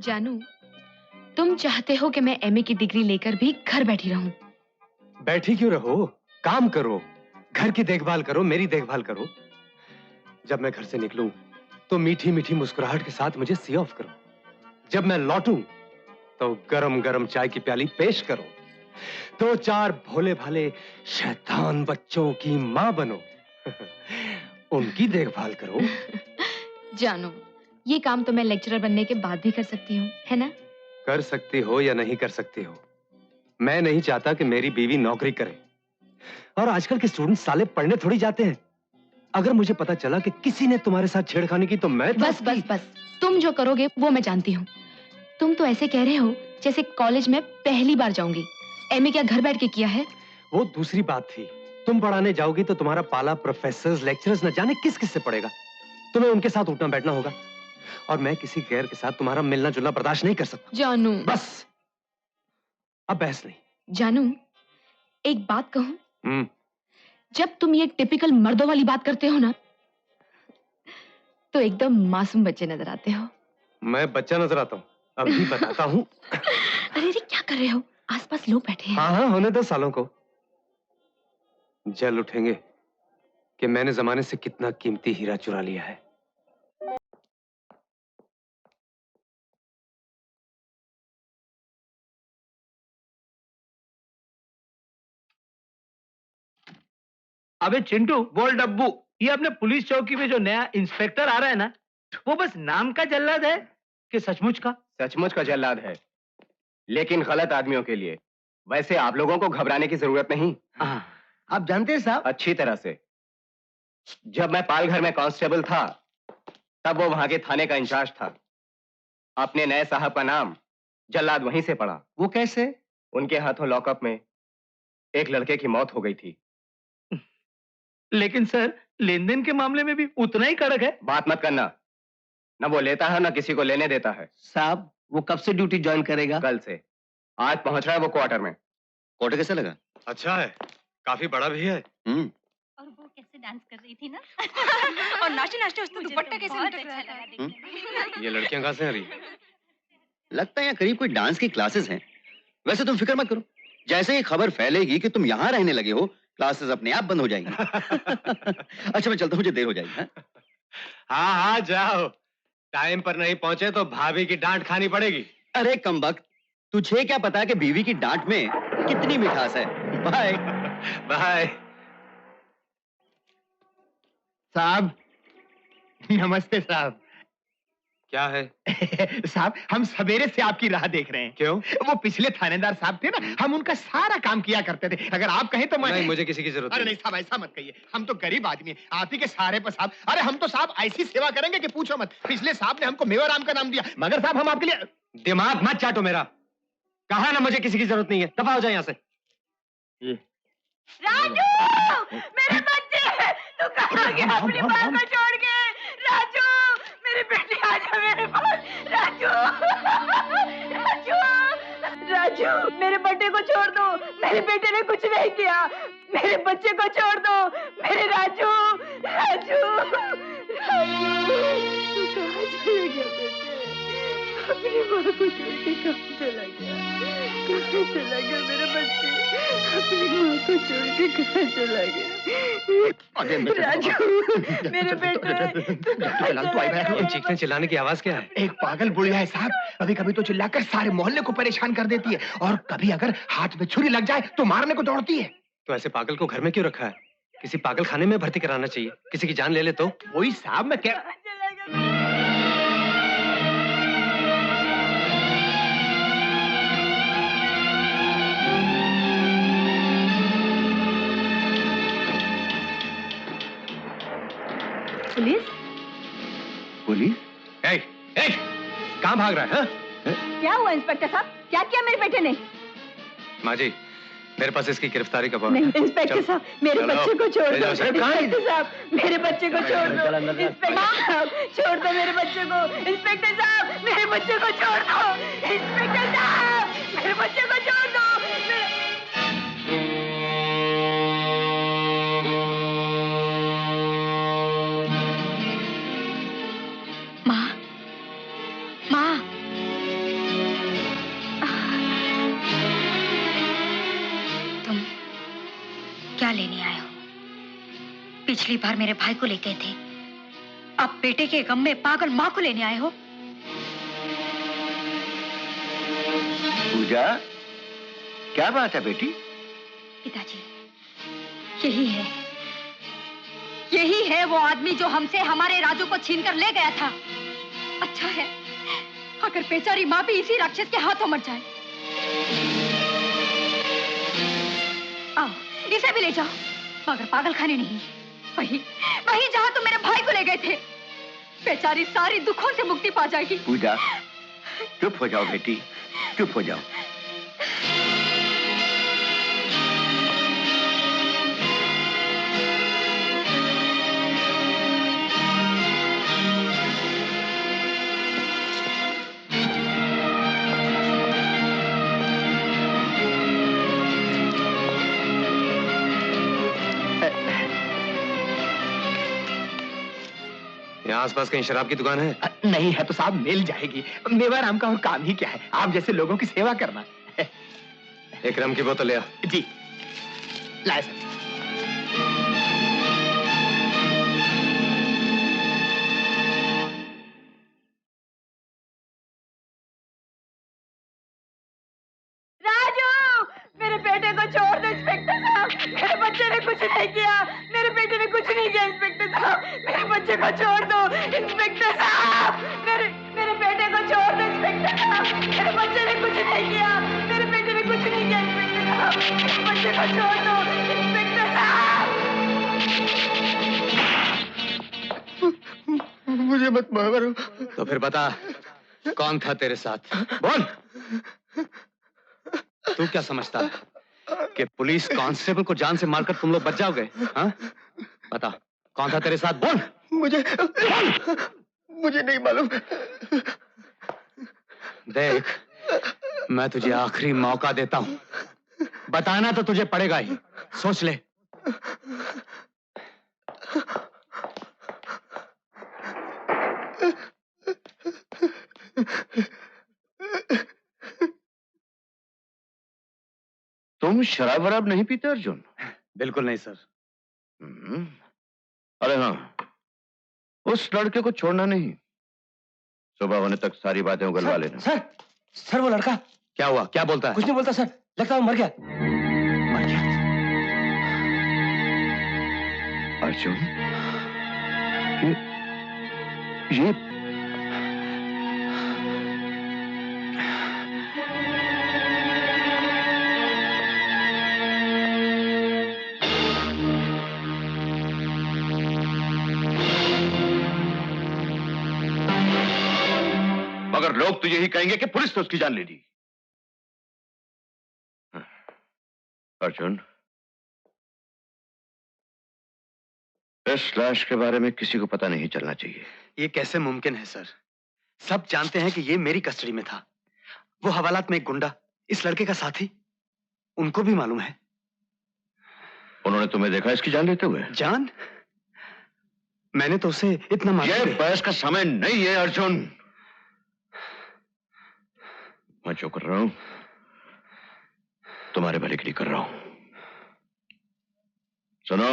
जानू, तुम चाहते हो कि मैं एमए की डिग्री लेकर भी घर बैठी रहूं? बैठी क्यों रहो? काम करो, घर की देखभाल करो, मेरी देखभाल करो। जब मैं घर से निकलूं तो मीठी मीठी मुस्कुराहट के साथ मुझे सी ऑफ करो। जब मैं लौटूं तो गरम गरम चाय की प्याली पेश करो। 2-4 भोले भाले शैतान बच्चों की मां बनो। उनकी देखभाल करो। जानू, ये काम तो मैं लेक्चरर बनने के बाद भी कर सकती हूँ, है ना? कर सकती हो या नहीं कर सकती हो, मैं नहीं चाहता कि मेरी बीवी नौकरी करे। और आजकल के स्टूडेंट साले पढ़ने थोड़ी जाते हैं। अगर मुझे पता चला कि किसी ने तुम्हारे साथ छेड़खानी की तो मैं बस बस बस, तुम जो करोगे वो मैं जानती हूँ। तुम तो ऐसे कह रहे हो जैसे कॉलेज में पहली बार जाऊंगी। एमए क्या घर बैठ के किया है? वो दूसरी बात थी। तुम पढ़ाने जाओगी तो तुम्हारा पाला प्रोफेसर्स, लेक्चरर्स न जाने किस किस से पड़ेगा। तुम्हें उनके साथ उठना बैठना होगा और मैं किसी गैर के साथ तुम्हारा मिलना जुलना बर्दाश्त नहीं कर सकता। जानू, बस, अब बहस नहीं। जानू, एक बात कहूं? जब तुम ये टिपिकल मर्दों वाली बात करते हो ना, तो एकदम मासूम बच्चे नजर आते हो। मैं बच्चा नजर आता हूँ? अभी बताता हूँ। अरे क्या कर रहे हो? आसपास लोग बैठे हैं। हाँ हाँ, होने दो सालों को। जल उठेंगे कि मैंने जमाने से कितना कीमती हीरा चुरा लिया है। अबे चिंटू, बोल डब्बू, ये अपने पुलिस चौकी में जो नया इंस्पेक्टर आ रहा है ना, वो बस नाम का जल्लाद है कि सचमुच का? सचमुच का जल्लाद है, लेकिन गलत आदमियों के लिए। वैसे आप लोगों को घबराने की जरूरत नहीं। आप जानते हैं साहब? अच्छी तरह से। जब मैं पालघर में कांस्टेबल था, तब वो वहां के थाने का इंचार्ज था। अपने नए साहब का नाम जल्लाद वहीं से पड़ा। वो कैसे? उनके हाथों लॉकअप में एक लड़के की मौत हो गई थी। लेकिन सर, लेन देन के मामले में भी उतना ही कड़क है। बात मत करना। न वो लेता है, न किसी को लेने देता है। साहब, वो कब से ड्यूटी ज्वाइन करेगा? कल से। आज पहुंच रहा है वो क्वार्टर में। क्वार्टर कैसा लगा? अच्छा है, काफी बड़ा भी है। और वो कैसे डांस कर रही थी ना। और नाचते नाचते उसका दुपट्टा कैसे लटक रहा था। ये लड़कियां कहाँ से आ रही है? लगता है यहाँ करीब कोई डांस की क्लासेस हैं। वैसे तुम फिक्र मत करो, जैसे ही खबर फैलेगी कि तुम यहाँ रहने लगे हो, क्लासेस अपने आप बंद हो जाएंगी। अच्छा मैं चलता हूँ, मुझे देर हो जाएगी। हाँ हाँ जाओ, टाइम पर नहीं पहुंचे तो भाभी की डांट खानी पड़ेगी। अरे कमबख्त, तुझे क्या पता कि बीवी की डांट में कितनी मिठास है। Bye bye. साहब, नमस्ते साहब। क्या है? साहब, हम सवेरे से आपकी राह देख रहे हैं। क्यों? वो पिछले थानेदार साहब थे ना, हम उनका सारा काम किया करते थे। अगर आप कहें तो मैं... नहीं, मुझे किसी की जरूरत अरे नहीं साहब, ऐसा मत कहिए। हम तो गरीब आदमी हैं, आप ही के सहारे पर साहब। अरे हम तो साहब ऐसी सेवा करेंगे कि पूछो मत। पिछले साहब ने हमको मेवाराम का नाम दिया, मगर साहब हम आपके लिए... दिमाग मत चाटो मेरा। कहा ना मुझे किसी की जरूरत नहीं है, दफा हो जाए यहाँ से। राजू, मेरे बच्चे, तू कहाँ गया अपनी माँ को छोड़ के? राजू, मेरी बेटी आ जा मेरे पास। राजू, राजू, राजू, मेरे बेटे को छोड़ दो। मेरे बेटे ने कुछ नहीं किया। मेरे बच्चे को छोड़ दो। मेरे राजू, राजू, राजू, तू कहाँ चले गया बेटे? अपनी माँ को छोड़ के कहाँ चला गया? कहाँ चला गया मेरा बच्चे? अपनी माँ को छोड़ के कहाँ चला गया? राजू, मेरे बेटे, तू कहाँ चला गया? चीखने चिल्लाने की आवाज क्या है? एक पागल बुढ़िया है साहब, कभी कभी तो चिल्लाकर सारे मोहल्ले को परेशान कर देती है, और कभी अगर हाथ में छुरी लग जाए तो मारने को दौड़ती है। तो ऐसे पागल को घर में क्यों रखा है? किसी पागल खाने में भर्ती कराना चाहिए। किसी की जान ले ले तो। वही साहब मैं क्या... पुलिस? पुलिस? कहाँ भाग रहा है? क्या हुआ इंस्पेक्टर साहब? क्या किया मेरे बेटे ने? माँ जी, मेरे पास इसकी गिरफ्तारी का नहीं इंस्पेक्टर साहब, मेरे बच्चे को छोड़ दो। इंस्पेक्टर साहब, मेरे बच्चे को छोड़ दो। इंस्पेक्टर साहब, छोड़ दो मेरे बच्चे को। इंस्पेक्टर साहब, मेरे बच्चे को छोड़ दो। इंस्पेक्टर साहब, मेरे बच्चे को छोड़ दो। पिछली बार मेरे भाई को ले गए थे, अब बेटे के गम में पागल माँ को लेने आए हो। पूजा, क्या बात है बेटी? पिताजी, यही है वो आदमी जो हमसे हमारे राजू को छीनकर ले गया था। अच्छा है अगर बेचारी माँ भी इसी राक्षस के हाथों मर जाए। आओ, इसे भी ले जाओ, मगर पागल खाने नहीं, वही जहाँ तुम मेरे भाई को ले गए थे। बेचारी सारी दुखों से मुक्ति पा जाएगी। पूजा, चुप हो जाओ बेटी, चुप हो जाओ। यहाँ आसपास कहीं शराब की दुकान है? नहीं है तो साहब मिल जाएगी। मेवा राम का और काम ही क्या है, आप जैसे लोगों की सेवा करना। एक रम की बोतल ले आ। जी लाए सर। राजू, मेरे बेटे को छोड़ दो इंस्पेक्टर साहब, मेरे बच्चे ने कुछ नहीं किया, मेरे बेटे ने कुछ नहीं किया इंस्पेक्टर साहब, मेरे बच्चे को छोड़ दो इंस्पेक्टर साहब, मेरे बेटे को छोड़ दो इंस्पेक्टर साहब, मेरे बच्चे ने कुछ नहीं किया, मेरे बेटे ने कुछ नहीं किया इंस्पेक्टर साहब, मेरे बच्चे को छोड़ दो इंस्पेक्टर साहब। मुझे मत मारो। तो फिर बता कौन था तेरे साथ, बोल। तू क्या समझता है कि पुलिस कांस्टेबल को जान से मारकर तुम लोग बच जाओगे? हाँ? बता कौन था तेरे साथ, बोल। मुझे नहीं मालूम। देख, मैं तुझे आखिरी मौका देता हूं, बताना तो तुझे पड़ेगा ही, सोच ले। तुम शराब वराब नहीं पीते अर्जुन? बिल्कुल नहीं सर। अरे हाँ, उस लड़के को छोड़ना नहीं, सुबह होने तक सारी बातें उगलवा लेना। सर वो लड़का क्या हुआ, क्या बोलता है? कुछ नहीं बोलता सर, लगता है वो मर गया। मर गया? अर्जुन, ये मगर लोग तो यही कहेंगे कि पुलिस ने उसकी जान ले ली। अर्जुन, इस लाश के बारे में किसी को पता नहीं चलना चाहिए। ये कैसे मुमकिन है सर? सब जानते हैं कि ये मेरी कस्टडी में था। वो हवालात में एक गुंडा, इस लड़के का साथी, उनको भी मालूम है। उन्होंने तुम्हें देखा इसकी जान लेते हुए? जान? मैंने तो उसे इतना मारा। ये बहस का समय नहीं है अर्जुन। मैं जो कर रहा हूं तुम्हारे भले के लिए कर रहा हूं। सुनो,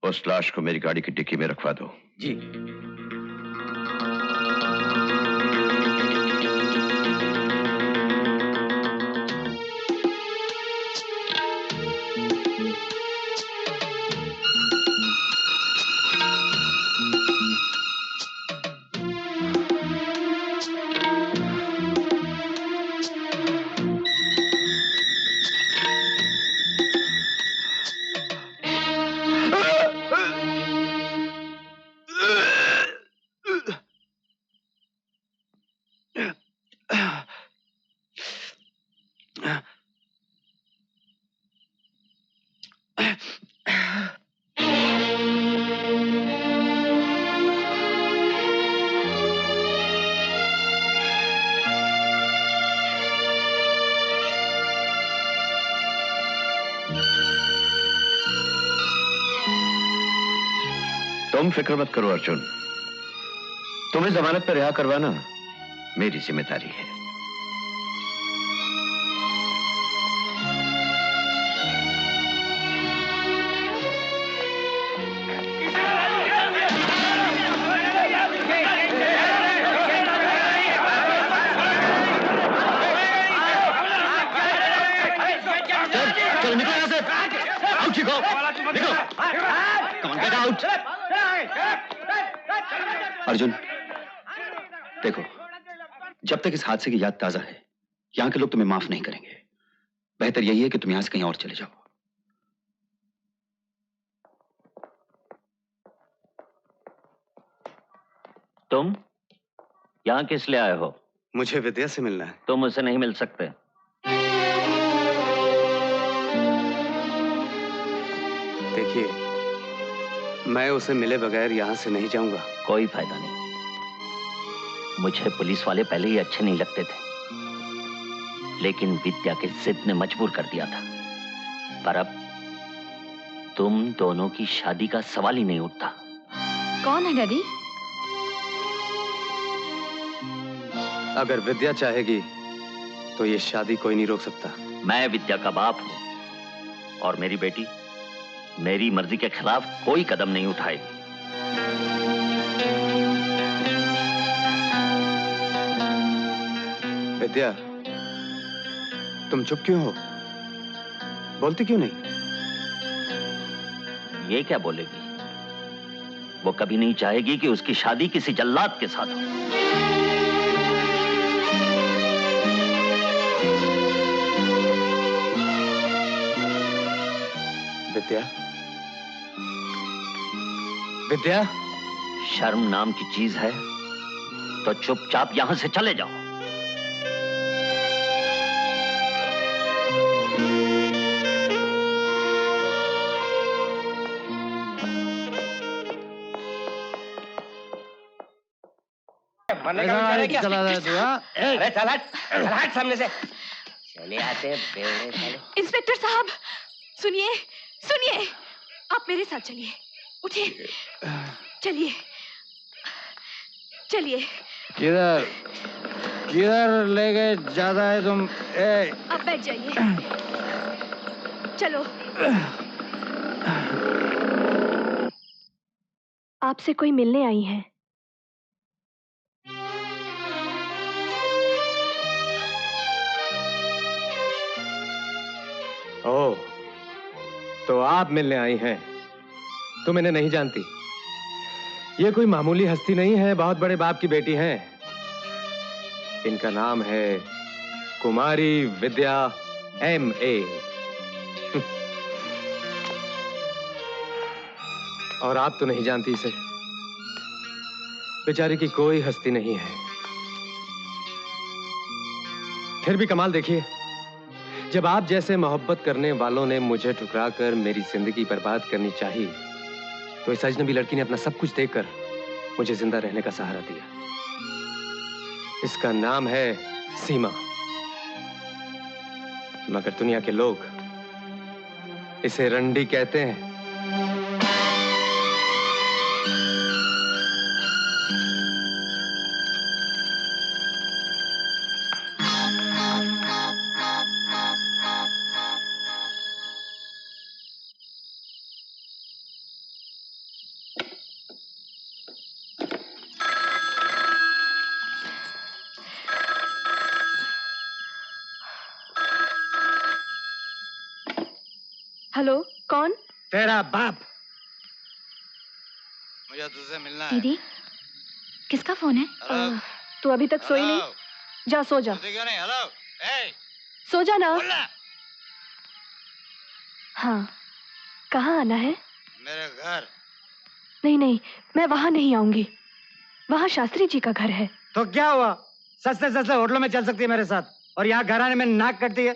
उस लाश को मेरी गाड़ी की डिक्की में रखवा दो। जी। तुम फिक्र मत करो अर्जुन, तुम्हें जमानत पर रिहा करवाना मेरी जिम्मेदारी है। Come on, get out. Arjun, देखो, जब तक इस हादसे की याद ताजा है, यहाँ के लोग तुम्हें माफ नहीं करेंगे। बेहतर यही है कि तुम यहाँ से कहीं और चले जाओ। तुम यहाँ किस लिए आए हो? मुझे विद्या से मिलना है। तुम उसे नहीं मिल सकते। देखिए, मैं उसे मिले बगैर यहाँ से नहीं जाऊंगा। कोई फायदा नहीं। मुझे पुलिस वाले पहले ही अच्छे नहीं लगते थे, लेकिन विद्या के जिद ने मजबूर कर दिया था। पर अब तुम दोनों की शादी का सवाल ही नहीं उठता। कौन है डैडी? अगर विद्या चाहेगी तो ये शादी कोई नहीं रोक सकता। मैं विद्या का बाप हूं और मेरी बेटी मेरी मर्जी के खिलाफ कोई कदम नहीं उठाएगी। विद्या, तुम चुप क्यों हो? बोलती क्यों नहीं? ये क्या बोलेगी? वो कभी नहीं चाहेगी कि उसकी शादी किसी जल्लाद के साथ हो। विद्या, विद्या, शर्म नाम की चीज है तो चुपचाप यहां से चले जाओ। अरे चल हट सामने से। चले आते बेवड़े साले। इंस्पेक्टर साहब, सुनिए सुनिए, आप मेरे साथ चलिए। उठिए, चलिए चलिए। किधर किधर ले गए जाता है तुम? अब बैठ जाइए। चलो। आपसे कोई मिलने आई है। ओह, तो आप मिलने आई हैं। तुम इन्हें नहीं जानती। ये कोई मामूली हस्ती नहीं है, बहुत बड़े बाप की बेटी हैं। इनका नाम है कुमारी विद्या M.A. और आप तो नहीं जानती इसे। बेचारी की कोई हस्ती नहीं है। फिर भी कमाल देखिए, जब आप जैसे मोहब्बत करने वालों ने मुझे ठुकराकर मेरी जिंदगी बर्बाद करनी चाहिए, तो इस अजनबी लड़की ने अपना सब कुछ देकर मुझे जिंदा रहने का सहारा दिया। इसका नाम है सीमा, मगर दुनिया के लोग इसे रंडी कहते हैं। हेलो, कौन? तेरा बाप। मुझे तुझसे मिलना है। दीदी, किसका फोन है? तू अभी तक सोई नहीं? जा सो जा। क्यों नहीं? हेलो, सो जा ना। बोलना। हाँ, कहाँ आना है? मेरे घर। नहीं नहीं, मैं वहाँ नहीं आऊंगी। वहाँ शास्त्री जी का घर है। तो क्या हुआ? सस्ते सस्ते होटलों में चल सकती है मेरे साथ, और यहाँ घर आने में नाक कटती है।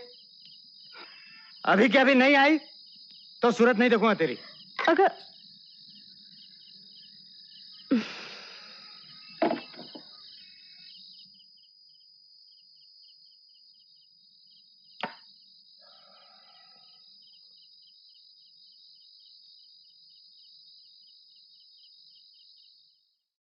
अभी क्या अभी नहीं आई तो सूरत नहीं देखूंगा तेरी। अगर